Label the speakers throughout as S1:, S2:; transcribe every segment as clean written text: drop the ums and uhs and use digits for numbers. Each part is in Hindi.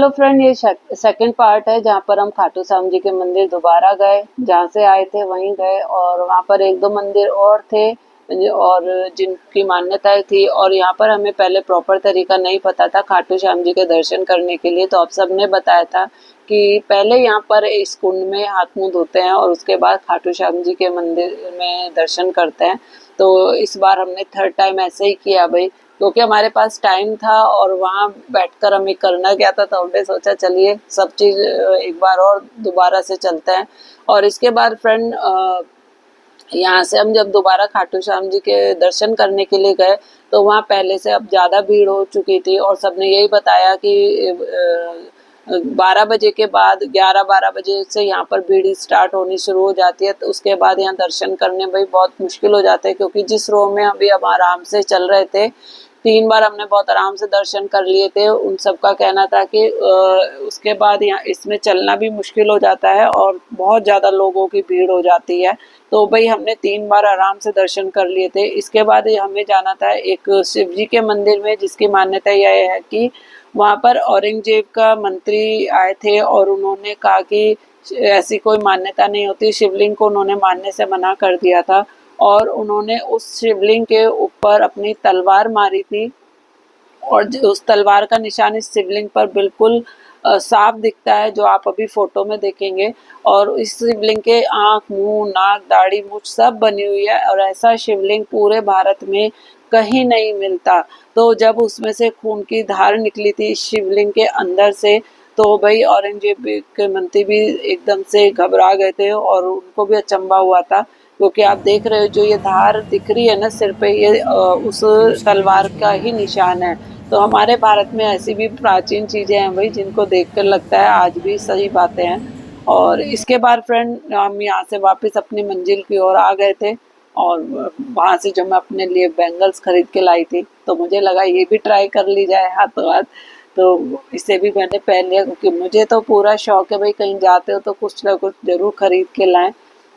S1: हेलो फ्रेंड, ये सेकंड पार्ट है जहाँ पर हम खाटू श्याम जी के मंदिर दोबारा गए। जहाँ से आए थे वहीं गए और वहाँ पर एक दो मंदिर और थे और जिनकी मान्यताएं थी। और यहाँ पर हमें पहले प्रॉपर तरीका नहीं पता था खाटू श्याम जी के दर्शन करने के लिए, तो आप सबने बताया था कि पहले यहाँ पर इस कुंड में हाथ मुंह धोते हैं और उसके बाद खाटू श्याम जी के मंदिर में दर्शन करते हैं। तो इस बार हमने थर्ड टाइम ऐसे ही किया भाई, क्योंकि हमारे पास टाइम था और वहाँ बैठकर हमें करना क्या था, तो हमने सोचा चलिए सब चीज़ एक बार और दोबारा से चलते हैं। और इसके बाद फ्रेंड यहाँ से हम जब दोबारा खाटू श्याम जी के दर्शन करने के लिए गए तो वहाँ पहले से अब ज़्यादा भीड़ हो चुकी थी और सबने यही बताया कि 12 बजे के बाद 11-12 बजे से यहाँ पर भीड़ स्टार्ट होनी शुरू हो जाती है। तो उसके बाद यहाँ दर्शन करने भाई बहुत मुश्किल हो जाता है, क्योंकि जिस रो में अभी हम आराम से चल रहे थे 3 बार हमने बहुत आराम से दर्शन कर लिए थे। उन सब का कहना था कि उसके बाद यहाँ इसमें चलना भी मुश्किल हो जाता है और बहुत ज़्यादा लोगों की भीड़ हो जाती है। तो भाई हमने 3 बार आराम से दर्शन कर लिए थे। इसके बाद हमें जाना था एक शिव जी के मंदिर में, जिसकी मान्यता यह है कि वहाँ पर औरंगजेब का मंत्री आए थे और उन्होंने कहा कि ऐसी कोई मान्यता नहीं होती, शिवलिंग को उन्होंने मानने से मना कर दिया था। और उन्होंने उस शिवलिंग के ऊपर अपनी तलवार मारी थी और उस तलवार का निशान इस शिवलिंग पर बिल्कुल साफ दिखता है, जो आप अभी फोटो में देखेंगे। और इस शिवलिंग के आँख, मुंह, नाक, दाढ़ी, मूंछ सब बनी हुई है और ऐसा शिवलिंग पूरे भारत में कहीं नहीं मिलता। तो जब उसमें से खून की धार निकली थी इस शिवलिंग के अंदर से, तो भाई औरंगजेब के मंत्री भी एकदम से घबरा गए थे और उनको भी अचंभा हुआ था, क्योंकि आप देख रहे हो जो ये धार दिख रही है ना सिर पे, ये उस तलवार का ही निशान है। तो हमारे भारत में ऐसी भी प्राचीन चीजें हैं भाई, जिनको देखकर लगता है आज भी सही बातें हैं। और इसके बाद फ्रेंड हम यहाँ से वापस अपनी मंजिल की ओर आ गए थे और वहाँ से जो मैं अपने लिए बैंगल्स खरीद के लाई थी, तो मुझे लगा ये भी ट्राई कर ली जाए हाथों हाथ। तो इसे भी मैंने पहन लिया, क्योंकि मुझे तो पूरा शौक है भाई, कहीं जाते हो तो कुछ ना कुछ जरूर खरीद के लाएं।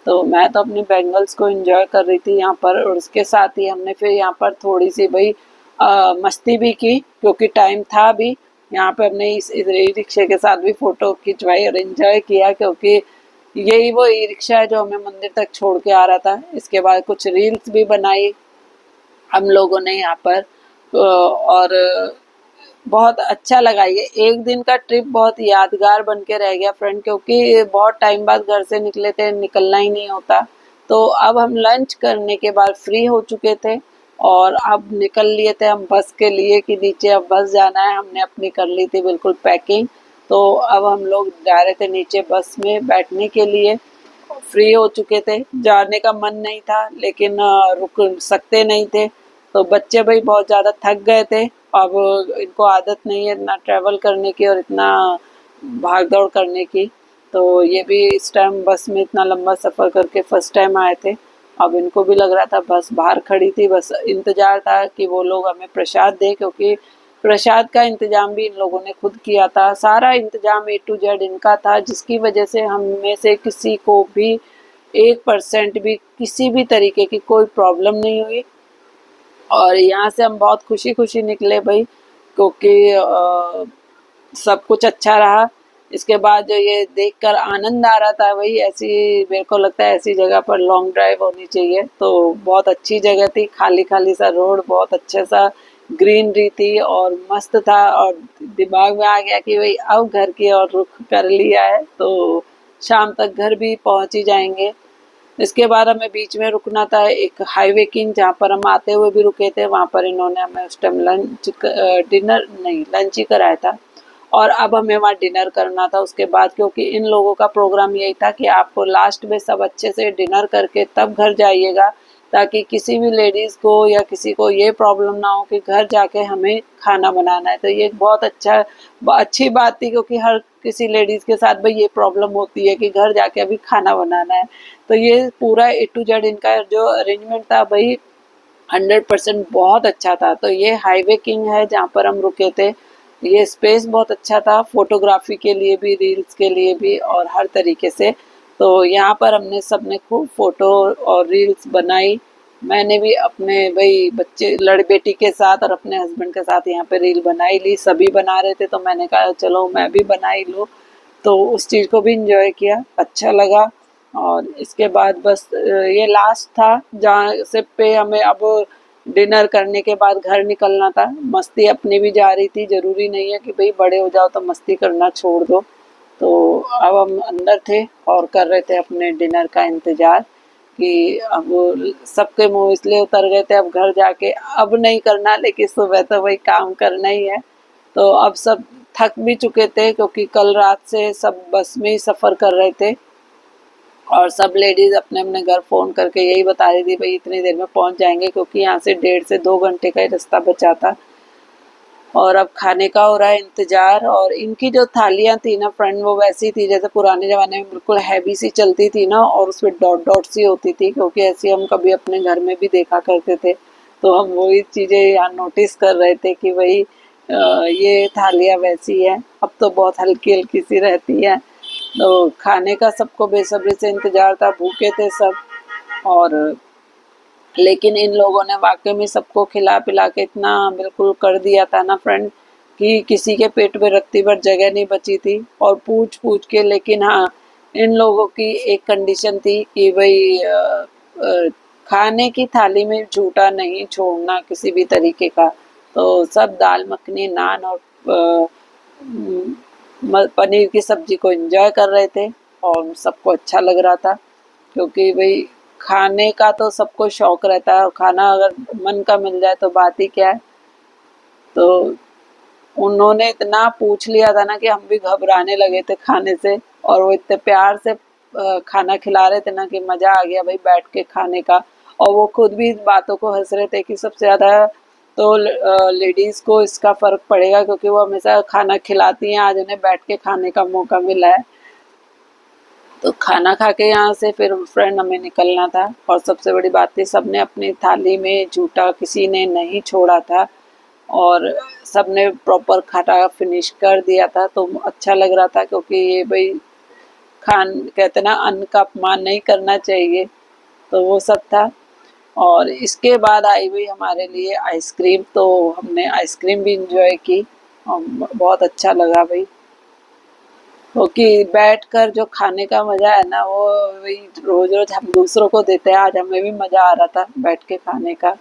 S1: तो मैं तो अपनी बैंगल्स को एंजॉय कर रही थी यहाँ पर, और उसके साथ ही हमने फिर यहाँ पर थोड़ी सी भाई मस्ती भी की, क्योंकि टाइम था भी। यहाँ पे हमने इस ई रिक्शे के साथ भी फोटो खिंचवाई और एंजॉय किया, क्योंकि यही वो ई रिक्शा है जो हमें मंदिर तक छोड़ के आ रहा था। इसके बाद कुछ रील्स भी बनाई हम लोगों ने यहाँ पर। और बहुत अच्छा लगा। ये एक दिन का ट्रिप बहुत यादगार बन के रह गया फ्रेंड, क्योंकि बहुत टाइम बाद घर से निकले थे, निकलना ही नहीं होता। तो अब हम लंच करने के बाद फ्री हो चुके थे और अब निकल लिए थे हम बस के लिए कि नीचे अब बस जाना है। हमने अपनी कर ली थी बिल्कुल पैकिंग। तो अब हम लोग जा रहे थे नीचे बस में बैठने के लिए। फ्री हो चुके थे, जाने का मन नहीं था लेकिन रुक सकते नहीं थे। तो बच्चे भाई बहुत ज़्यादा थक गए थे। अब इनको आदत नहीं है इतना ट्रैवल करने की और इतना भाग दौड़ करने की। तो ये भी इस टाइम बस में इतना लंबा सफ़र करके फर्स्ट टाइम आए थे। अब इनको भी लग रहा था, बस बाहर खड़ी थी, बस इंतज़ार था कि वो लोग हमें प्रसाद दें, क्योंकि प्रसाद का इंतज़ाम भी इन लोगों ने खुद किया था। सारा इंतज़ाम ए टू जेड इनका था, जिसकी वजह से हम में से किसी को भी 1% भी किसी भी तरीके की कोई प्रॉब्लम नहीं हुई। और यहाँ से हम बहुत खुशी खुशी निकले भाई, क्योंकि सब कुछ अच्छा रहा। इसके बाद जो ये देखकर आनंद आ रहा था भाई, ऐसी मेरे को लगता है ऐसी जगह पर लॉन्ग ड्राइव होनी चाहिए। तो बहुत अच्छी जगह थी, खाली खाली सा रोड, बहुत अच्छा सा ग्रीनरी थी और मस्त था। और दिमाग में आ गया कि भाई अब घर की ओर रुख कर लिया है तो शाम तक घर भी पहुंच ही जाएंगे। इसके बाद हमें बीच में रुकना था एक हाईवे किंग, जहाँ पर हम आते हुए भी रुके थे। वहाँ पर इन्होंने हमें उस टाइम डिनर नहीं, लंच ही कराया था और अब हमें वहाँ डिनर करना था उसके बाद, क्योंकि इन लोगों का प्रोग्राम यही था कि आपको लास्ट में सब अच्छे से डिनर करके तब घर जाइएगा, ताकि किसी भी लेडीज़ को या किसी को ये प्रॉब्लम ना हो कि घर जाके हमें खाना बनाना है। तो ये बहुत अच्छी बात थी, क्योंकि हर किसी लेडीज़ के साथ भाई ये प्रॉब्लम होती है कि घर जाके अभी खाना बनाना है। तो ये पूरा ए टू जेड इनका जो अरेंजमेंट था भाई 100% बहुत अच्छा था। तो ये हाईवे किंग है जहाँ पर हम रुके थे। ये स्पेस बहुत अच्छा था, फोटोग्राफी के लिए भी, रील्स के लिए भी और हर तरीके से। तो यहाँ पर हमने सबने खूब फोटो और रील्स बनाई मैंने भी अपने भाई बच्चे बेटी के साथ और अपने हस्बैंड के साथ यहाँ पे रील बनाई ली। सभी बना रहे थे तो मैंने कहा चलो मैं भी बना ही लूँ। तो उस चीज़ को भी इंजॉय किया, अच्छा लगा। और इसके बाद बस ये लास्ट था जहाँ से पे हमें अब डिनर करने के बाद घर निकलना था। मस्ती अपनी भी जा रही थी, ज़रूरी नहीं है कि भाई बड़े हो जाओ तो मस्ती करना छोड़ दो। तो अब हम अंदर थे और कर रहे थे अपने डिनर का इंतज़ार कि अब सबके मुँह इसलिए उतर गए थे अब घर जाके अब नहीं करना, लेकिन सुबह तो वही काम करना ही है। तो अब सब थक भी चुके थे क्योंकि कल रात से सब बस में ही सफ़र कर रहे थे और सब लेडीज़ अपने अपने घर फ़ोन करके यही बता रही थी भाई इतनी देर में पहुंच जाएंगे, क्योंकि यहाँ से 1.5 से 2 घंटे का ही रास्ता बचा था। और अब खाने का हो रहा है इंतज़ार। और इनकी जो थालियाँ थी ना फ्रेंड, वो वैसी थी जैसे पुराने ज़माने में बिल्कुल हैवी सी चलती थी ना, और उसमें डॉट डॉट सी होती थी, क्योंकि ऐसी हम कभी अपने घर में भी देखा करते थे। तो हम वही चीज़ें यहाँ नोटिस कर रहे थे कि भाई ये थालियाँ वैसी हैं। अब तो बहुत हल्की हल्की सी रहती है। तो खाने का सबको बेसब्री से इंतज़ार था, भूखे थे सब। और लेकिन इन लोगों ने वाकई में सबको खिला पिला के इतना बिल्कुल कर दिया था ना फ्रेंड कि किसी के पेट में रत्ती भर जगह नहीं बची थी। और पूछ पूछ के, लेकिन हाँ इन लोगों की एक कंडीशन थी कि भाई खाने की थाली में झूठा नहीं छोड़ना किसी भी तरीके का। तो सब दाल मखनी नान और पनीर की सब्जी को एंजॉय कर रहे थे और सबको अच्छा लग रहा था, क्योंकि भाई खाने का तो सबको शौक रहता है और खाना अगर मन का मिल जाए तो बात ही क्या है। तो उन्होंने इतना पूछ लिया था ना कि हम भी घबराने लगे थे खाने से, और वो इतने प्यार से खाना खिला रहे थे ना कि मज़ा आ गया भाई बैठ के खाने का। और वो खुद भी इस बातों को हंस रहे थे कि सबसे ज़्यादा तो लेडीज़ को इसका फ़र्क पड़ेगा, क्योंकि वो हमेशा खाना खिलाती हैं, आज उन्हें बैठ के खाने का मौका मिला है। तो खाना खा के यहाँ से फिर फ्रेंड हमें निकलना था। और सबसे बड़ी बात थी सबने अपनी थाली में जूठा किसी ने नहीं छोड़ा था और सबने प्रॉपर खाना फिनिश कर दिया था। तो अच्छा लग रहा था, क्योंकि ये भाई खान कहते ना अन्न का अपमान नहीं करना चाहिए। तो वो सब था। और इसके बाद आई हुई हमारे लिए आइसक्रीम, तो हमने आइसक्रीम भी इंजॉय की और बहुत अच्छा लगा भाई, क्योंकि बैठकर जो खाने का मज़ा है ना वो वही रोज रोज हम दूसरों को देते हैं। आज हमें भी मज़ा आ रहा था बैठ के खाने का।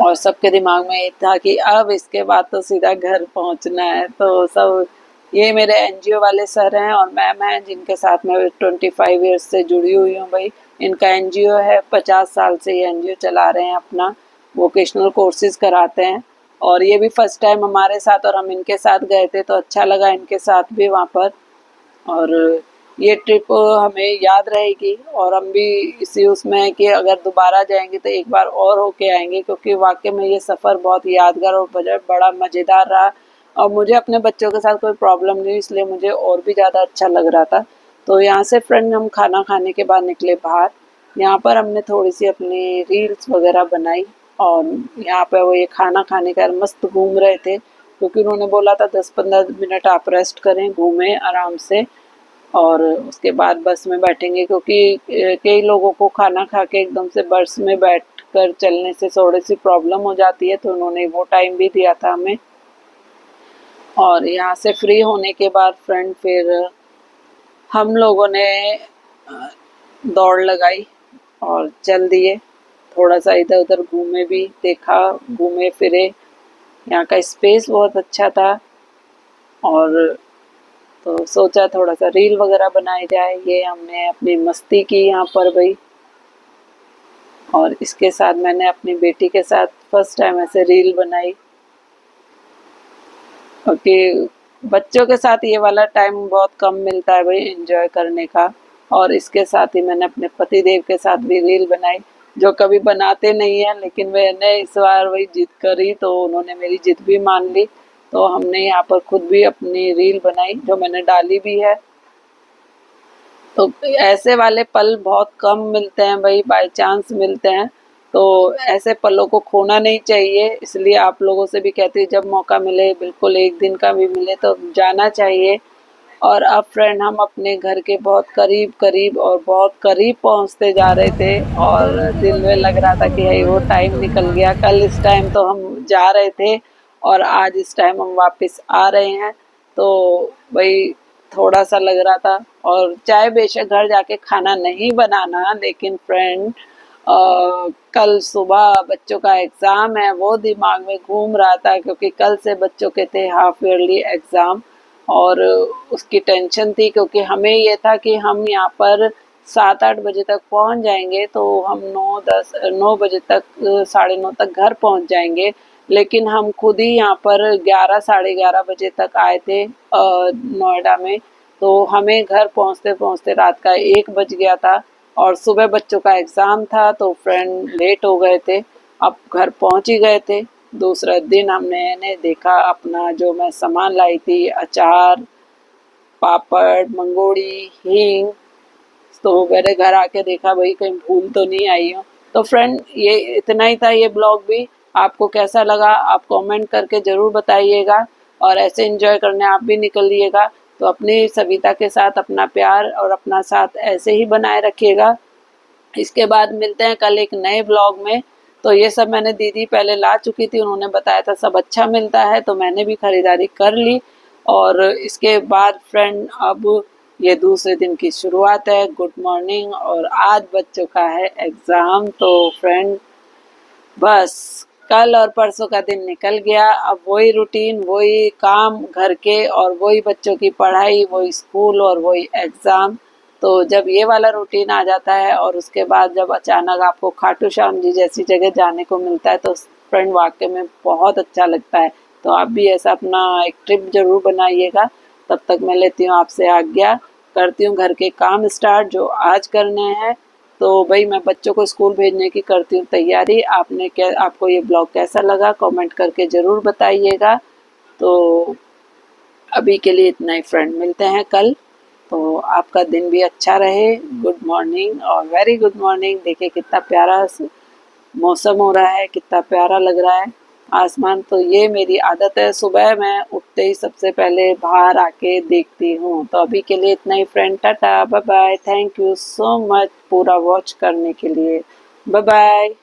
S1: और सबके दिमाग में ये था कि अब इसके बाद तो सीधा घर पहुंचना है। तो सब ये मेरे एनजीओ वाले सर हैं और मैम हैं जिनके साथ मैं 25 ईयर्स से जुड़ी हुई हूँ भाई। इनका एनजीओ है, 50 साल से ये एनजीओ चला रहे हैं अपना, वोकेशनल कोर्सेज कराते हैं। और ये भी फर्स्ट टाइम हमारे साथ और हम इनके साथ गए थे, तो अच्छा लगा इनके साथ भी वहाँ पर। और ये ट्रिप हमें याद रहेगी और हम भी इसी उसमें है कि अगर दोबारा जाएंगे तो एक बार और होके आएंगे, क्योंकि वाकई में ये सफ़र बहुत यादगार और बड़ा मज़ेदार रहा। और मुझे अपने बच्चों के साथ कोई प्रॉब्लम नहीं, इसलिए मुझे और भी ज़्यादा अच्छा लग रहा था। तो यहाँ से फ्रेंड हम खाना खाने के बाद निकले बाहर। यहाँ पर हमने थोड़ी सी अपनी रील्स वगैरह बनाई और यहाँ पे वो ये खाना खाने का मस्त घूम रहे थे, क्योंकि उन्होंने बोला था 10-15 मिनट आप रेस्ट करें, घूमें आराम से और उसके बाद बस में बैठेंगे, क्योंकि कई लोगों को खाना खा के एकदम से बस में बैठ कर चलने से थोड़ी सी प्रॉब्लम हो जाती है। तो उन्होंने वो टाइम भी दिया था हमें। और यहाँ से फ्री होने के बाद फ्रेंड फिर हम लोगों ने दौड़ लगाई और चल दिए। थोड़ा सा इधर उधर घूमे भी, देखा, घूमे फिरे। यहाँ का स्पेस बहुत अच्छा था और तो सोचा थोड़ा सा रील वगैरह बनाई जाए। ये हमने अपनी मस्ती की यहाँ पर भाई। और इसके साथ मैंने अपनी बेटी के साथ फर्स्ट टाइम ऐसे रील बनाई, क्योंकि बच्चों के साथ ये वाला टाइम बहुत कम मिलता है भाई एंजॉय करने का। और इसके साथ ही मैंने अपने पति देव के साथ भी रील बनाई, जो कभी बनाते नहीं हैं, लेकिन मैंने इस बार वही जिद करी तो उन्होंने मेरी जिद भी मान ली। तो हमने यहाँ पर खुद भी अपनी रील बनाई, जो मैंने डाली भी है। तो ऐसे वाले पल बहुत कम मिलते हैं भाई, बाय चांस मिलते हैं। तो ऐसे पलों को खोना नहीं चाहिए, इसलिए आप लोगों से भी कहती हूँ जब मौका मिले, बिल्कुल एक दिन का भी मिले तो जाना चाहिए। और अब फ्रेंड हम अपने घर के बहुत करीब करीब और बहुत करीब पहुंचते जा रहे थे और दिल में लग रहा था कि hey, वो टाइम निकल गया। कल इस टाइम तो हम जा रहे थे और आज इस टाइम हम वापस आ रहे हैं। तो भाई थोड़ा सा लग रहा था। और चाहे बेशक घर जाके खाना नहीं बनाना, लेकिन फ्रेंड कल सुबह बच्चों का एग्ज़ाम है वो दिमाग में घूम रहा था, क्योंकि कल से बच्चों के थे हाफ ईयरली एग्ज़ाम। और उसकी टेंशन थी, क्योंकि हमें ये था कि हम यहाँ पर 7-8 बजे तक पहुँच जाएंगे, तो हम 9 बजे तक 9:30 तक घर पहुँच जाएंगे। लेकिन हम खुद ही यहाँ पर 11 साढ़े 11 बजे तक आए थे नोएडा में। तो हमें घर पहुँचते पहुँचते रात का 1 बज गया था और सुबह बच्चों का एग्ज़ाम था, तो फ्रेंड लेट हो गए थे। अब घर पहुँच ही गए थे। दूसरा दिन हमने देखा अपना जो मैं सामान लाई थी, अचार, पापड़, मंगोड़ी, हींग, तो मैंने घर आके देखा भाई कहीं भूल तो नहीं आई हूँ। तो फ्रेंड ये इतना ही था ये ब्लॉग भी। आपको कैसा लगा आप कमेंट करके ज़रूर बताइएगा, और ऐसे एंजॉय करने आप भी निकलिएगा। तो अपनी सविता के साथ अपना प्यार और अपना साथ ऐसे ही बनाए रखिएगा। इसके बाद मिलते हैं कल एक नए ब्लॉग में। तो ये सब मैंने दीदी पहले ला चुकी थी, उन्होंने बताया था सब अच्छा मिलता है, तो मैंने भी खरीदारी कर ली। और इसके बाद फ्रेंड अब ये दूसरे दिन की शुरुआत है, गुड मॉर्निंग, और आज बच्चों का है एग्ज़ाम। तो फ्रेंड बस कल और परसों का दिन निकल गया, अब वही रूटीन, वही काम घर के, और वही बच्चों की पढ़ाई, वही स्कूल और वही एग्ज़ाम। तो जब ये वाला रूटीन आ जाता है और उसके बाद जब अचानक आपको खाटू श्याम जी जैसी जगह जाने को मिलता है, तो फ्रेंड वाकई में बहुत अच्छा लगता है। तो आप भी ऐसा अपना एक ट्रिप ज़रूर बनाइएगा। तब तक मैं लेती हूँ आपसे आज्ञा, करती हूँ घर के काम स्टार्ट जो आज करने हैं। तो भाई मैं बच्चों को स्कूल भेजने की करती हूँ तैयारी। आपको ये ब्लॉग कैसा लगा कमेंट करके ज़रूर बताइएगा। तो अभी के लिए इतना ही फ्रेंड, मिलते हैं कल। तो आपका दिन भी अच्छा रहे। गुड मॉर्निंग और वेरी गुड मॉर्निंग। देखिए कितना प्यारा मौसम हो रहा है, कितना प्यारा लग रहा है आसमान। तो ये मेरी आदत है, सुबह मैं उठते ही सबसे पहले बाहर आके देखती हूँ। तो अभी के लिए इतना ही फ्रेंड, टाटा bye bye, thank you so much पूरा वॉच करने के लिए। Bye bye.